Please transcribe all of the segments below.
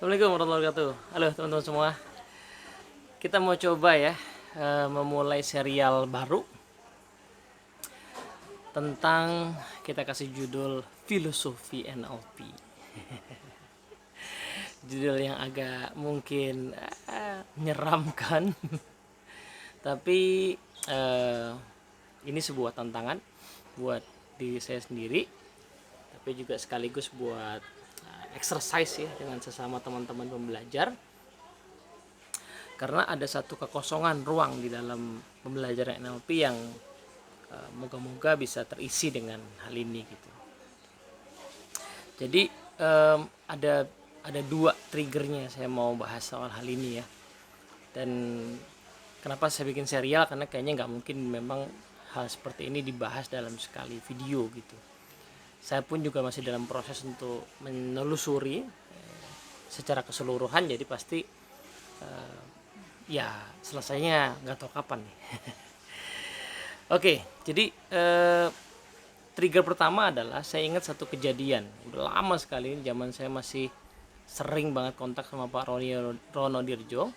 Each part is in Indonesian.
Assalamualaikum warahmatullahi wabarakatuh. Halo teman-teman semua. Kita mau coba ya memulai serial baru tentang, kita kasih judul filosofi NLP. Judul yang agak mungkin menyeramkan, tapi ini sebuah tantangan buat diri saya sendiri, tapi juga sekaligus buat exercise ya dengan sesama teman-teman pembelajar. Karena ada satu kekosongan ruang di dalam pembelajaran NLP yang moga-moga bisa terisi dengan hal ini gitu. Jadi ada dua triggernya saya mau bahas soal hal ini ya. Dan kenapa saya bikin serial, karena kayaknya nggak mungkin memang hal seperti ini dibahas dalam sekali video gitu. Saya pun juga masih dalam proses untuk menelusuri secara keseluruhan, jadi pasti ya selesainya nggak tahu kapan nih. Oke, jadi trigger pertama adalah saya ingat satu kejadian udah lama sekali, zaman saya masih sering banget kontak sama Pak Rono Dirjo.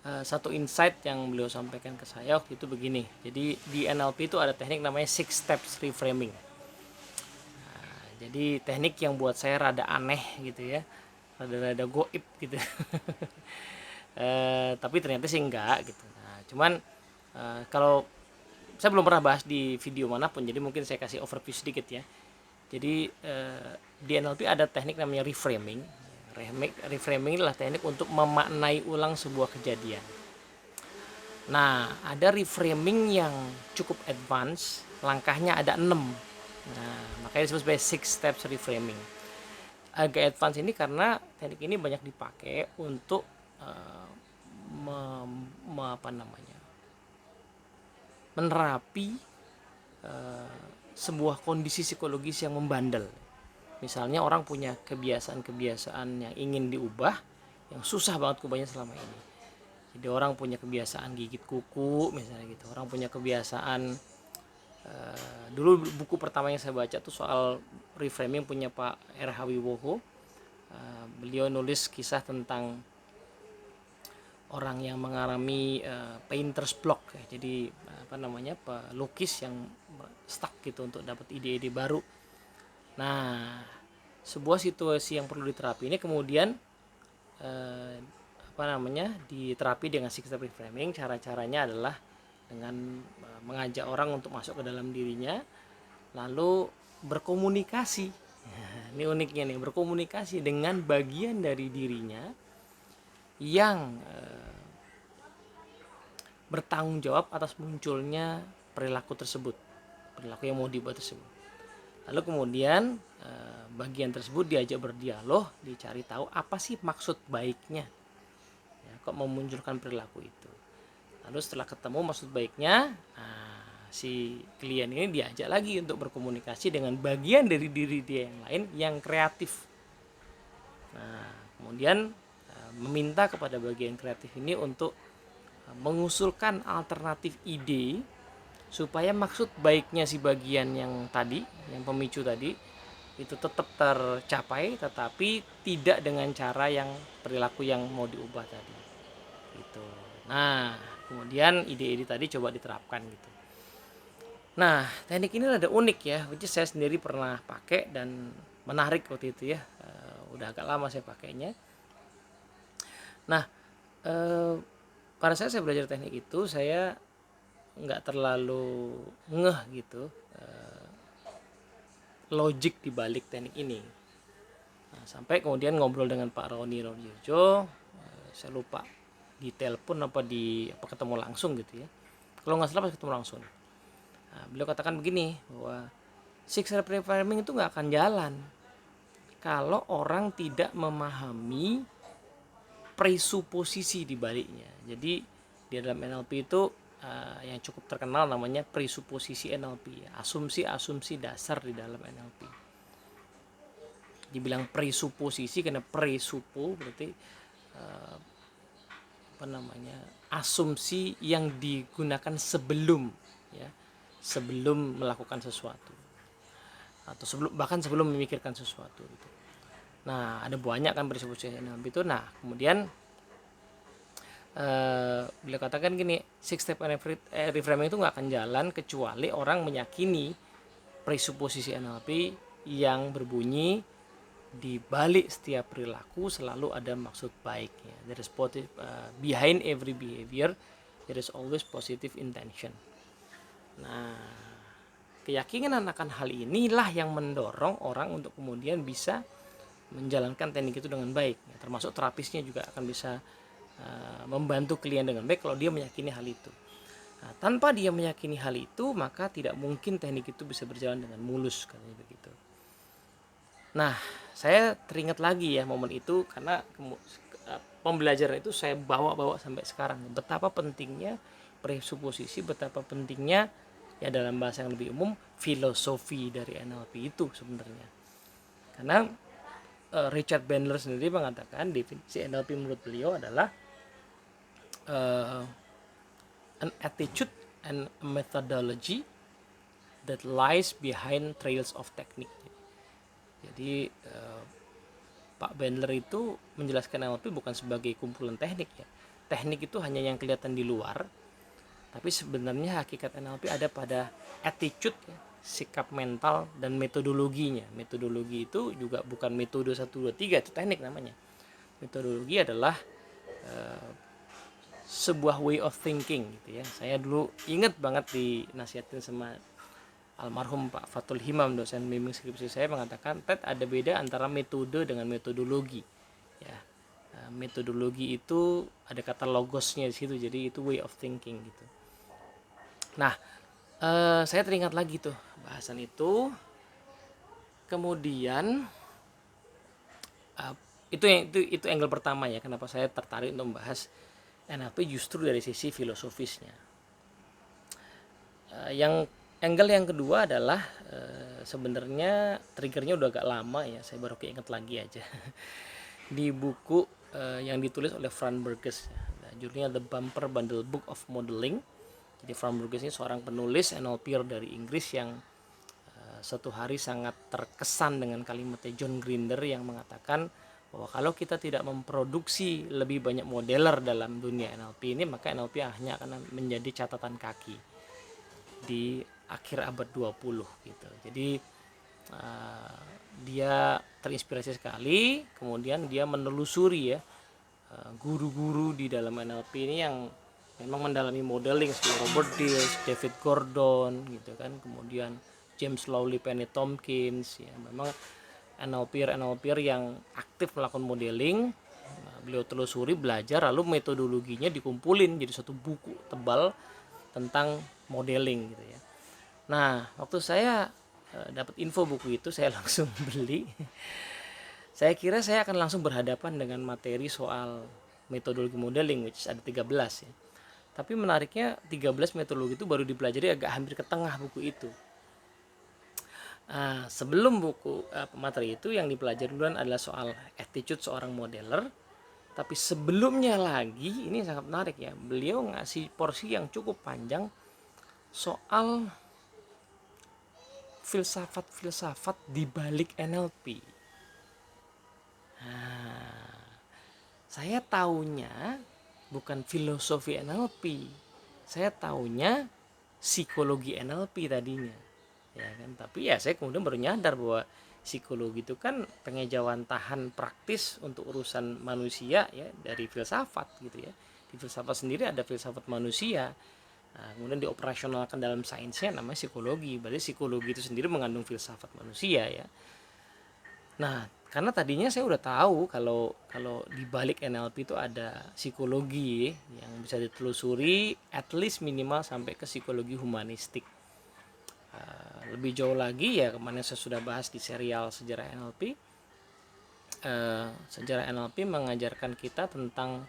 Satu insight yang beliau sampaikan ke saya waktu itu begini. Jadi di NLP itu ada teknik namanya 6 steps reframing. Jadi teknik yang buat saya rada aneh gitu ya, rada goib gitu. Tapi ternyata sih enggak gitu. Nah, cuman kalau saya belum pernah bahas di video manapun, jadi mungkin saya kasih overview sedikit ya. Jadi di NLP ada teknik namanya reframing. Reframing adalah teknik untuk memaknai ulang sebuah kejadian. Nah, ada reframing yang cukup advance, langkahnya ada 6. Nah, makanya disebut sebagai 6 steps reframing. Agak advance ini karena teknik ini banyak dipakai untuk menerapi sebuah kondisi psikologis yang membandel. Misalnya orang punya kebiasaan-kebiasaan yang ingin diubah, yang susah banget kubahnya selama ini. Jadi orang punya kebiasaan gigit kuku misalnya gitu. Orang punya kebiasaan dulu buku pertama yang saya baca tuh soal reframing punya Pak R.H. Wibowo. Beliau nulis kisah tentang orang yang mengalami painter's block ya. Jadi pelukis yang stuck gitu untuk dapat ide-ide baru. Nah, sebuah situasi yang perlu diterapi ini kemudian diterapi dengan six step reframing. Cara-caranya adalah dengan mengajak orang untuk masuk ke dalam dirinya, lalu berkomunikasi. Ini uniknya nih, berkomunikasi dengan bagian dari dirinya yang bertanggung jawab atas munculnya perilaku tersebut, perilaku yang mau dibuat tersebut. Lalu kemudian bagian tersebut diajak berdialog, dicari tahu apa sih maksud baiknya ya, kok memunculkan perilaku itu. Lalu setelah ketemu maksud baiknya, si klien ini diajak lagi untuk berkomunikasi dengan bagian dari diri dia yang lain yang kreatif. Nah, kemudian meminta kepada bagian kreatif ini untuk mengusulkan alternatif ide supaya maksud baiknya si bagian yang tadi, yang pemicu tadi, itu tetap tercapai, tetapi tidak dengan cara yang perilaku yang mau diubah tadi. Gitu. Nah, kemudian ide-ide tadi coba diterapkan gitu. Nah, teknik ini ada unik ya, which is saya sendiri pernah pakai dan menarik waktu itu ya. Udah agak lama saya pakainya. Nah, pada saat saya belajar teknik itu, saya nggak terlalu ngeh gitu logik di balik teknik ini. Nah, sampai kemudian ngobrol dengan Pak Roni Rodiojo, saya lupa di telepon apa ketemu langsung gitu ya. Kalau nggak salah pas ketemu langsung. Nah, beliau katakan begini, bahwa six step reframing itu nggak akan jalan kalau orang tidak memahami presuposisi di baliknya. Jadi di dalam NLP itu yang cukup terkenal namanya presuposisi NLP, asumsi-asumsi dasar di dalam NLP. Dibilang presuposisi karena presupo berarti asumsi yang digunakan sebelum ya, sebelum melakukan sesuatu atau bahkan sebelum memikirkan sesuatu gitu. Nah, ada banyak kan presupposisi NLP itu. Nah, kemudian beliau katakan gini, six step reframing itu nggak akan jalan kecuali orang meyakini presupposisi NLP yang berbunyi di balik setiap perilaku selalu ada maksud baik ya. There is positive, behind every behavior there is always positive intention. Nah, keyakinan akan hal inilah yang mendorong orang untuk kemudian bisa menjalankan teknik itu dengan baik ya. Termasuk terapisnya juga akan bisa membantu klien dengan baik kalau dia meyakini hal itu. Nah, tanpa dia meyakini hal itu, maka tidak mungkin teknik itu bisa berjalan dengan mulus, katanya begitu. Nah, saya teringat lagi ya momen itu karena pembelajaran itu saya bawa sampai sekarang. Betapa pentingnya presuposisi, betapa pentingnya ya dalam bahasa yang lebih umum filosofi dari NLP itu sebenarnya. Karena Richard Bandler sendiri mengatakan definisi NLP menurut beliau adalah an attitude and a methodology that lies behind trails of technique. Jadi Pak Bandler itu menjelaskan NLP bukan sebagai kumpulan teknik ya. Teknik itu hanya yang kelihatan di luar, tapi sebenarnya hakikat NLP ada pada attitude ya, sikap mental dan metodologinya. Metodologi itu juga bukan metode 1 2 3, itu teknik namanya. Metodologi adalah sebuah way of thinking gitu ya. Saya dulu ingat banget dinasihatin sama almarhum Pak Fatul Himam, dosen bimbing skripsi saya, mengatakan, Ted, ada beda antara metode dengan metodologi ya. Metodologi itu ada kata logosnya di situ, jadi itu way of thinking gitu. Nah, saya teringat lagi tuh bahasan itu. Kemudian itu angle pertama ya, kenapa saya tertarik untuk membahas NLP justru dari sisi filosofisnya. Yang angle yang kedua adalah sebenarnya triggernya udah agak lama ya, saya baru keinget lagi aja. Di buku yang ditulis oleh Fran Burgess, judulnya The Bumper Bundle Book of Modeling. Jadi Fran Burgess ini seorang penulis NLP dari Inggris yang suatu hari sangat terkesan dengan kalimatnya John Grinder yang mengatakan bahwa kalau kita tidak memproduksi lebih banyak modeler dalam dunia NLP ini, maka NLP hanya akan menjadi catatan kaki di akhir abad 20 gitu. Jadi dia terinspirasi sekali, kemudian dia menelusuri ya guru-guru di dalam NLP ini yang memang mendalami modeling seperti Robert Dills, David Gordon gitu kan, kemudian James Lowry Penny Tompkins ya, memang NLPer yang aktif melakukan modeling. Beliau telusuri, belajar, lalu metodologinya dikumpulin jadi satu buku tebal tentang modeling gitu ya. Nah, waktu saya dapat info buku itu, saya langsung beli. Saya kira saya akan langsung berhadapan dengan materi soal metodologi modeling, which ada 13 ya. Tapi menariknya 13 metodologi itu baru dipelajari agak hampir ke tengah buku itu. Sebelum buku materi itu yang dipelajari duluan adalah soal attitude seorang modeler. Tapi sebelumnya lagi, ini sangat menarik ya, beliau ngasih porsi yang cukup panjang soal filsafat-filsafat di balik NLP. Saya taunya bukan filosofi NLP, saya taunya psikologi NLP tadinya. Ya kan, tapi ya saya kemudian baru nyadar bahwa psikologi itu kan pengejawantahan praktis untuk urusan manusia ya, dari filsafat gitu ya. Di filsafat sendiri ada filsafat manusia. Nah, kemudian dioperasionalkan dalam sainsnya namanya psikologi. Berarti psikologi itu sendiri mengandung filsafat manusia ya. Nah, karena tadinya saya udah tahu kalau di balik NLP itu ada psikologi yang bisa ditelusuri, at least minimal sampai ke psikologi humanistik. Lebih jauh lagi ya, kemarin saya sudah bahas di serial Sejarah NLP. Sejarah NLP mengajarkan kita tentang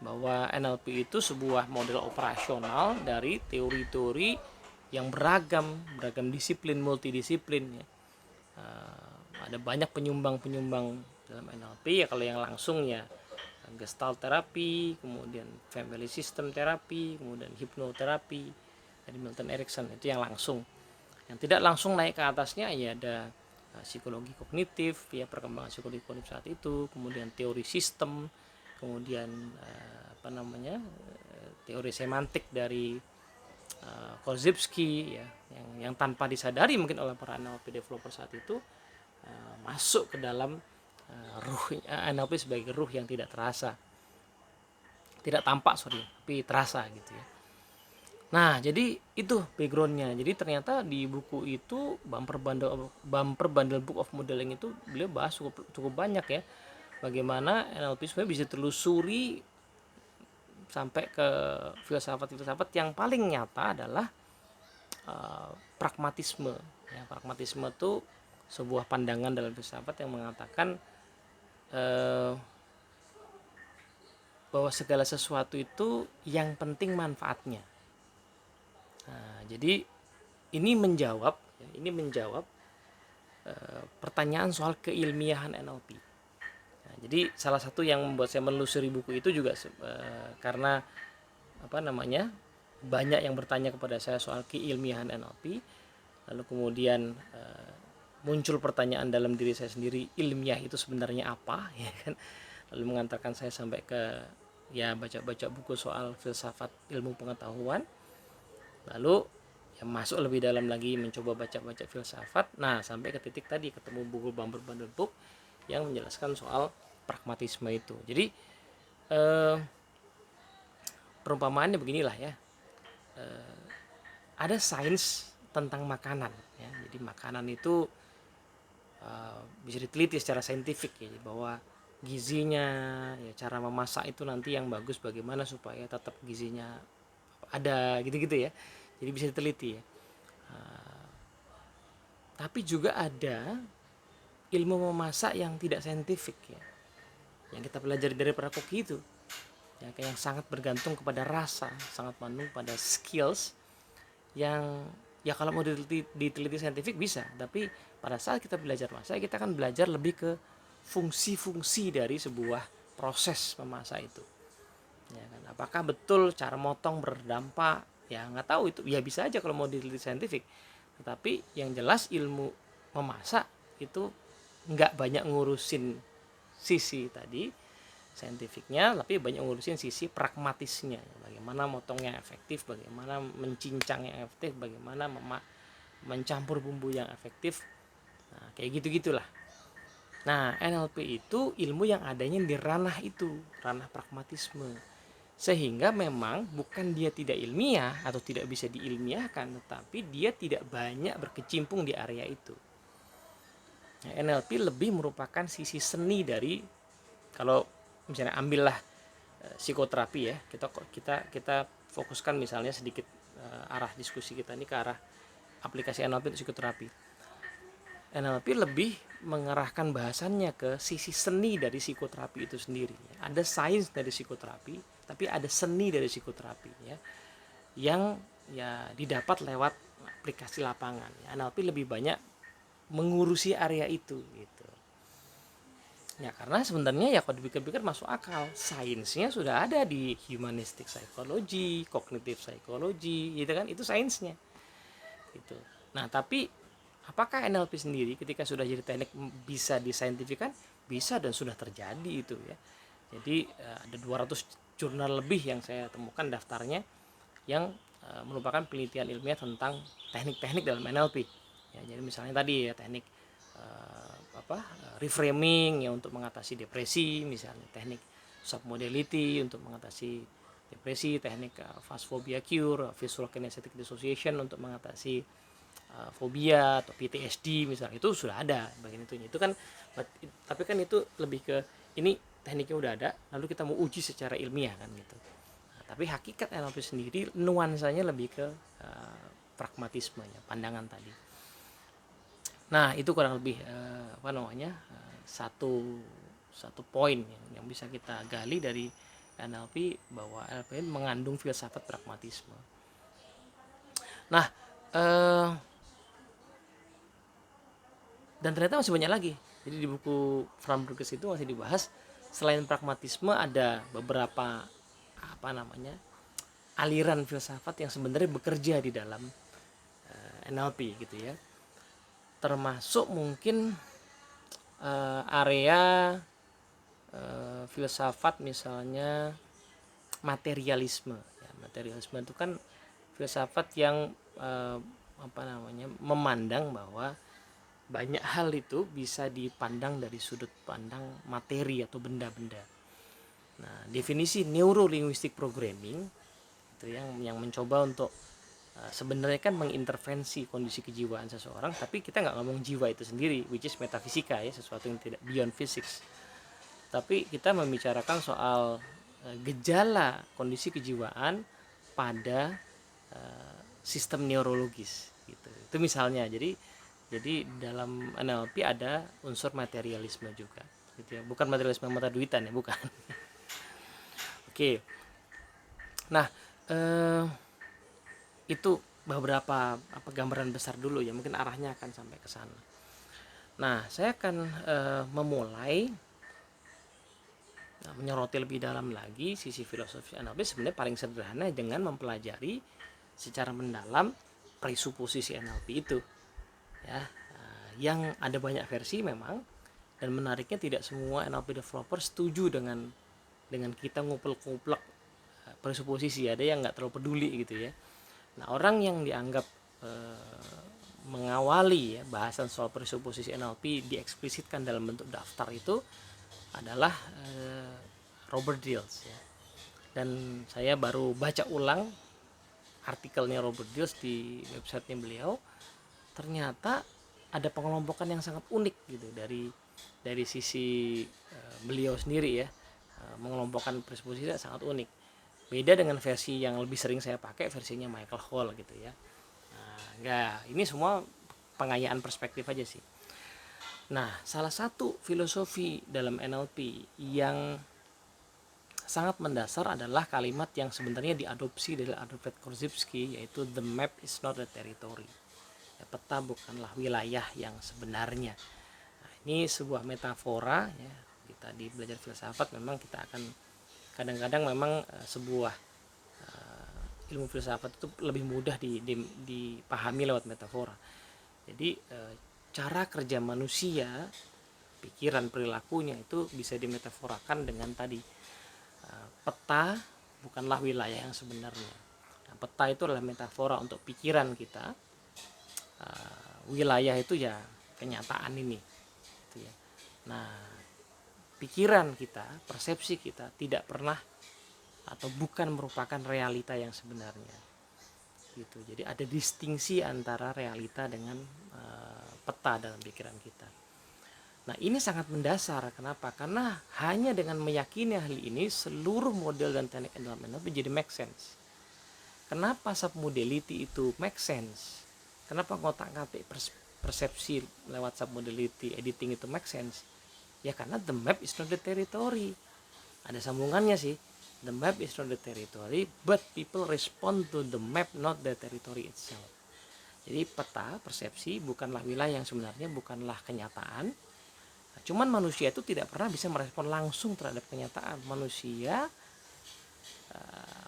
bahwa NLP itu sebuah model operasional dari teori-teori yang beragam disiplin, multidisiplin ya. Ada banyak penyumbang dalam NLP ya. Kalau yang langsung ya Gestalt terapi, kemudian family system terapi, kemudian hipnoterapi dari Milton Erickson, itu yang langsung. Yang tidak langsung naik ke atasnya ya ada psikologi kognitif, ya perkembangan psikologi kognitif saat itu, kemudian teori sistem, kemudian teori semantik dari Korzybski, ya, yang tanpa disadari mungkin oleh para NLP developer saat itu masuk ke dalam ruh NLP sebagai ruh yang tidak tampak tapi terasa gitu ya. Nah, jadi itu backgroundnya. Jadi ternyata di buku itu bumper bundle book of modeling itu beliau bahas cukup banyak ya, bagaimana NLP sebenarnya bisa telusuri sampai ke filsafat yang paling nyata adalah pragmatisme. Ya, pragmatisme itu sebuah pandangan dalam filsafat yang mengatakan bahwa segala sesuatu itu yang penting manfaatnya. Nah, jadi ini menjawab pertanyaan soal keilmiahan NLP. Nah, jadi salah satu yang membuat saya menelusuri buku itu juga karena banyak yang bertanya kepada saya soal keilmiahan NLP, lalu kemudian muncul pertanyaan dalam diri saya sendiri, ilmiah itu sebenarnya apa, ya kan? Lalu mengantarkan saya sampai ke baca-baca buku soal filsafat ilmu pengetahuan, lalu masuk lebih dalam lagi mencoba baca-baca filsafat. Nah, sampai ke titik tadi ketemu buku Bumper Bundle Book yang menjelaskan soal pragmatisme itu. Jadi perumpamaannya beginilah ya, ada sains tentang makanan ya. Jadi makanan itu bisa diteliti secara saintifik ya, bahwa gizinya, ya cara memasak itu nanti yang bagus bagaimana supaya tetap gizinya ada gitu-gitu ya. Jadi bisa diteliti ya. Tapi juga ada ilmu memasak yang tidak saintifik ya, yang kita pelajari dari para koki itu ya, yang sangat bergantung kepada rasa, sangat bergantung pada skills yang ya kalau mau diteliti saintifik bisa, tapi pada saat kita belajar masak kita akan belajar lebih ke fungsi-fungsi dari sebuah proses memasak itu ya kan. Apakah betul cara motong berdampak, ya nggak tahu itu, ya bisa aja kalau mau diteliti saintifik, tetapi yang jelas ilmu memasak itu nggak banyak ngurusin sisi tadi saintifiknya, tapi banyak ngurusin sisi pragmatisnya, bagaimana motongnya efektif, bagaimana mencincangnya efektif, bagaimana mencampur bumbu yang efektif. Nah, kayak gitu-gitulah. Nah, NLP itu ilmu yang adanya di ranah itu, ranah pragmatisme. Sehingga memang bukan dia tidak ilmiah atau tidak bisa diilmiahkan, tetapi dia tidak banyak berkecimpung di area itu. Nah, NLP lebih merupakan sisi seni dari, kalau misalnya ambillah psikoterapi ya, kita fokuskan misalnya sedikit arah diskusi kita ini ke arah aplikasi NLP untuk psikoterapi. NLP lebih mengarahkan bahasannya ke sisi seni dari psikoterapi itu sendiri. Ada sains dari psikoterapi, tapi ada seni dari psikoterapi ya, yang ya didapat lewat aplikasi lapangan. NLP lebih banyak mengurusi area itu gitu. Ya karena sebenarnya ya kalau dipikir-pikir masuk akal, sainsnya sudah ada di humanistic psychology, cognitive psychology, gitu kan, itu sainsnya gitu. Nah tapi apakah NLP sendiri ketika sudah jadi teknik bisa disaintifikan? Bisa, dan sudah terjadi itu ya. Jadi ada 200 jurnal lebih yang saya temukan daftarnya yang merupakan penelitian ilmiah tentang teknik-teknik dalam NLP. Ya, jadi misalnya tadi ya teknik reframing ya untuk mengatasi depresi, misalnya teknik submodality untuk mengatasi depresi, teknik fast phobia cure, visual kinesthetic dissociation untuk mengatasi fobia atau PTSD misalnya, itu sudah ada bagian itu kan. Tapi kan itu lebih ke ini tekniknya udah ada, lalu kita mau uji secara ilmiah kan gitu. Nah, tapi hakikat NLP sendiri nuansanya lebih ke pragmatisme ya, pandangan tadi. Nah itu kurang lebih satu poin yang bisa kita gali dari NLP, bahwa NLP mengandung filsafat pragmatisme. Nah dan ternyata masih banyak lagi. Jadi di buku Framburgers itu masih dibahas, selain pragmatisme ada beberapa aliran filsafat yang sebenarnya bekerja di dalam NLP gitu ya. termasuk mungkin area filsafat misalnya materialisme. Ya, materialisme itu kan filsafat yang memandang bahwa banyak hal itu bisa dipandang dari sudut pandang materi atau benda-benda. Nah, definisi neurolinguistic programming itu yang mencoba untuk sebenarnya kan mengintervensi kondisi kejiwaan seseorang, tapi kita nggak ngomong jiwa itu sendiri, which is metafisika ya, sesuatu yang tidak beyond physics. Tapi kita membicarakan soal gejala kondisi kejiwaan pada sistem neurologis gitu. Itu misalnya. Jadi dalam NLP ada unsur materialisme juga gitu ya. Bukan materialisme mata duitan ya, bukan. Oke. Nah, itu beberapa gambaran besar dulu ya, mungkin arahnya akan sampai ke sana. Nah, saya akan memulai menyoroti lebih dalam lagi sisi filosofi NLP sebenarnya paling sederhana dengan mempelajari secara mendalam presuposisi NLP itu ya, yang ada banyak versi memang, dan menariknya tidak semua NLP developer setuju dengan kita nguplek-nguplek presuposisi, ada yang nggak terlalu peduli gitu ya. Nah, orang yang dianggap mengawali ya bahasan soal presuposisi NLP dieksplisitkan dalam bentuk daftar itu adalah Robert Dills ya. Dan saya baru baca ulang artikelnya Robert Dills di websitenya beliau. Ternyata ada pengelompokan yang sangat unik gitu dari sisi beliau sendiri ya. Mengelompokkan presuposisi sangat unik. Beda dengan versi yang lebih sering saya pakai, versinya Michael Hall gitu ya. Ini semua pengayaan perspektif aja sih. Nah, salah satu filosofi dalam NLP yang sangat mendasar adalah kalimat yang sebenarnya diadopsi dari Adolf Korzybski, yaitu the map is not a territory. Ya, peta bukanlah wilayah yang sebenarnya. Nah, ini sebuah metafora ya. Kita di belajar filsafat memang kita akan kadang-kadang memang sebuah ilmu filsafat itu lebih mudah dipahami lewat metafora. Jadi cara kerja manusia, pikiran, perilakunya itu bisa dimetaforakan dengan tadi peta bukanlah wilayah yang sebenarnya. Nah, peta itu adalah metafora untuk pikiran kita. Wilayah itu ya kenyataan ini gitu ya. Nah, pikiran kita, persepsi kita tidak pernah atau bukan merupakan realita yang sebenarnya gitu. Jadi ada distingsi antara realita dengan peta dalam pikiran kita. Nah, ini sangat mendasar. Kenapa? Karena hanya dengan meyakini hal ini seluruh model dan teknik dalam NLP jadi make sense. Kenapa submodality itu make sense? Kenapa ngotak-ngatik persepsi lewat submodality editing itu make sense? Ya karena the map is not the territory. Ada sambungannya sih. The map is not the territory, but people respond to the map, not the territory itself. Jadi peta, persepsi bukanlah wilayah yang sebenarnya, bukanlah kenyataan. Nah, cuman manusia itu tidak pernah bisa merespon langsung terhadap kenyataan. Manusia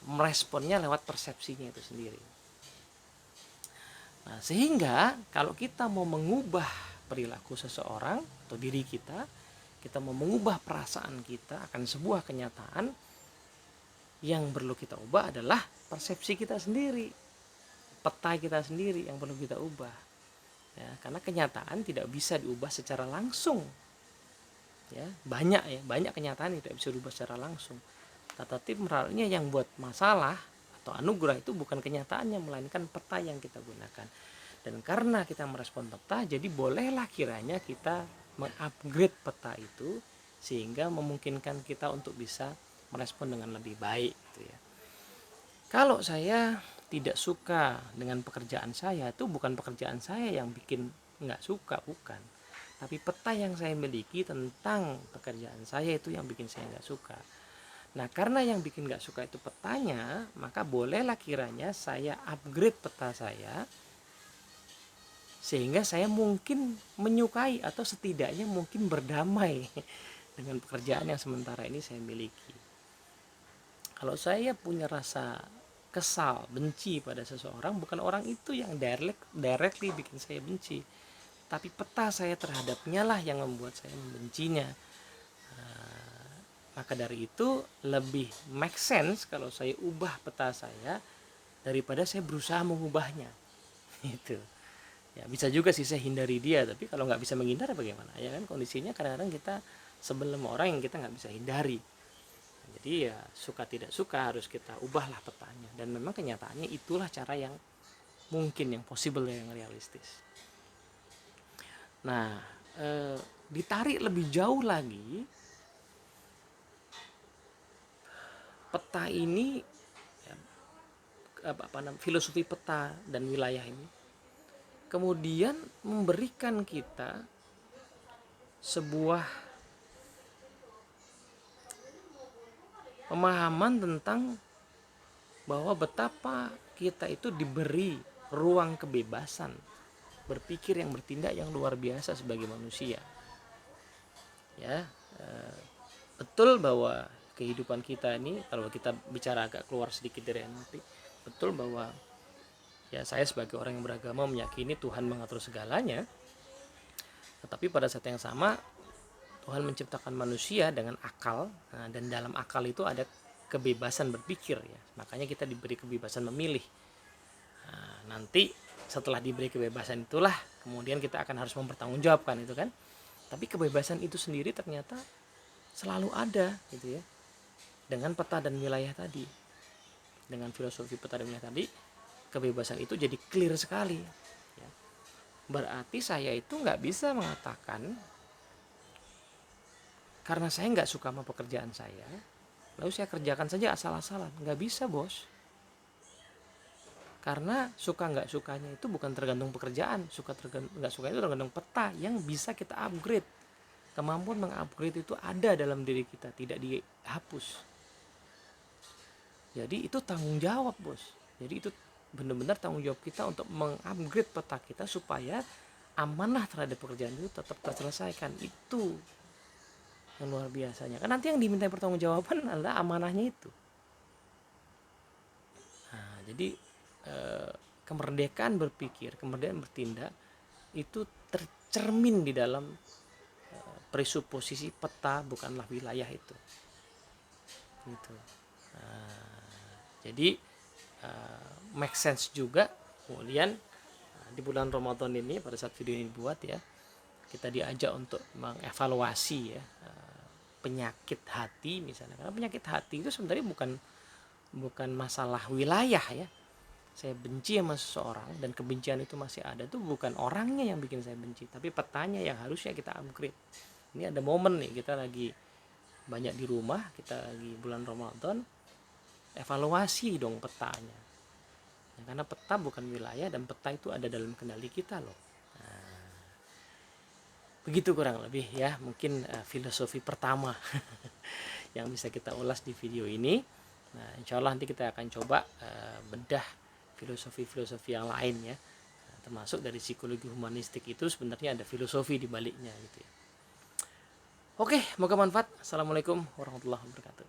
meresponnya lewat persepsinya itu sendiri. Nah, sehingga kalau kita mau mengubah perilaku seseorang atau diri kita mau mengubah perasaan kita akan sebuah kenyataan, yang perlu kita ubah adalah persepsi kita sendiri, peta kita sendiri yang perlu kita ubah ya, karena kenyataan tidak bisa diubah secara langsung ya, banyak kenyataan tidak bisa diubah secara langsung. Tetapi moralnya yang buat masalah atau anugerah itu bukan kenyataannya, melainkan peta yang kita gunakan. Dan karena kita merespon peta, jadi bolehlah kiranya kita mengupgrade peta itu sehingga memungkinkan kita untuk bisa merespon dengan lebih baik gitu ya. Kalau saya tidak suka dengan pekerjaan saya, itu bukan pekerjaan saya yang bikin nggak suka, bukan. Tapi peta yang saya miliki tentang pekerjaan saya itu yang bikin saya nggak suka. Nah, karena yang bikin nggak suka itu petanya, maka bolehlah kiranya saya upgrade peta saya sehingga saya mungkin menyukai atau setidaknya mungkin berdamai dengan pekerjaan yang sementara ini saya miliki. Kalau saya punya rasa kesal, benci pada seseorang, bukan orang itu yang directly bikin saya benci, tapi peta saya terhadapnya lah yang membuat saya membencinya. Maka dari itu lebih make sense kalau saya ubah peta saya daripada saya berusaha mengubahnya. Itu ya, bisa juga sih saya hindari dia, tapi kalau nggak bisa menghindar bagaimana ya kan, kondisinya kadang-kadang kita sebelum orang yang kita nggak bisa hindari. Jadi ya suka tidak suka harus kita ubahlah petanya, dan memang kenyataannya itulah cara yang mungkin, yang possible, yang realistis. Nah, ditarik lebih jauh lagi, peta ini ya, filosofi peta dan wilayah ini kemudian memberikan kita sebuah pemahaman tentang bahwa betapa kita itu diberi ruang kebebasan berpikir yang bertindak yang luar biasa sebagai manusia. Ya, betul bahwa kehidupan kita ini, kalau kita bicara agak keluar sedikit dari NLP, betul bahwa ya saya sebagai orang yang beragama meyakini Tuhan mengatur segalanya, tetapi pada saat yang sama Tuhan menciptakan manusia dengan akal, dan dalam akal itu ada kebebasan berpikir ya, makanya kita diberi kebebasan memilih. Nanti setelah diberi kebebasan itulah kemudian kita akan harus mempertanggungjawabkan itu kan, tapi kebebasan itu sendiri ternyata selalu ada gitu ya. Dengan peta dan wilayah tadi, dengan filosofi peta dan wilayah tadi, kebebasan itu jadi clear sekali ya. Berarti saya itu nggak bisa mengatakan karena saya nggak suka sama pekerjaan saya lalu saya kerjakan saja asal-asalan. Nggak bisa, bos. Karena suka nggak sukanya itu bukan tergantung pekerjaan, nggak suka itu tergantung peta yang bisa kita upgrade. Kemampuan mengupgrade itu ada dalam diri kita, tidak dihapus. Jadi itu tanggung jawab, bos. Jadi itu benar-benar tanggung jawab kita untuk mengupgrade peta kita supaya amanah terhadap pekerjaan itu tetap terselesaikan. Itu yang luar biasanya. Kan nanti yang diminta pertanggungjawaban adalah amanahnya itu. Nah, jadi kemerdekaan berpikir, kemerdekaan bertindak itu tercermin di dalam presuposisi peta bukanlah wilayah itu. Gitu. Jadi make sense juga kemudian di bulan Ramadan ini pada saat video ini dibuat ya, kita diajak untuk mengevaluasi ya penyakit hati misalnya, karena penyakit hati itu sebenarnya bukan masalah wilayah ya. Saya benci sama seseorang dan kebencian itu masih ada, itu bukan orangnya yang bikin saya benci, tapi petanya yang harusnya kita upgrade. Ini ada momen nih, kita lagi banyak di rumah, kita lagi bulan Ramadan, evaluasi dong petanya ya, karena peta bukan wilayah dan peta itu ada dalam kendali kita loh. Begitu kurang lebih ya, mungkin filosofi pertama yang bisa kita ulas di video ini. Nah, insya Allah nanti kita akan coba bedah filosofi-filosofi yang lain ya, termasuk dari psikologi humanistik itu sebenarnya ada filosofi di baliknya gitu ya. Oke, semoga manfaat. Assalamualaikum warahmatullahi wabarakatuh.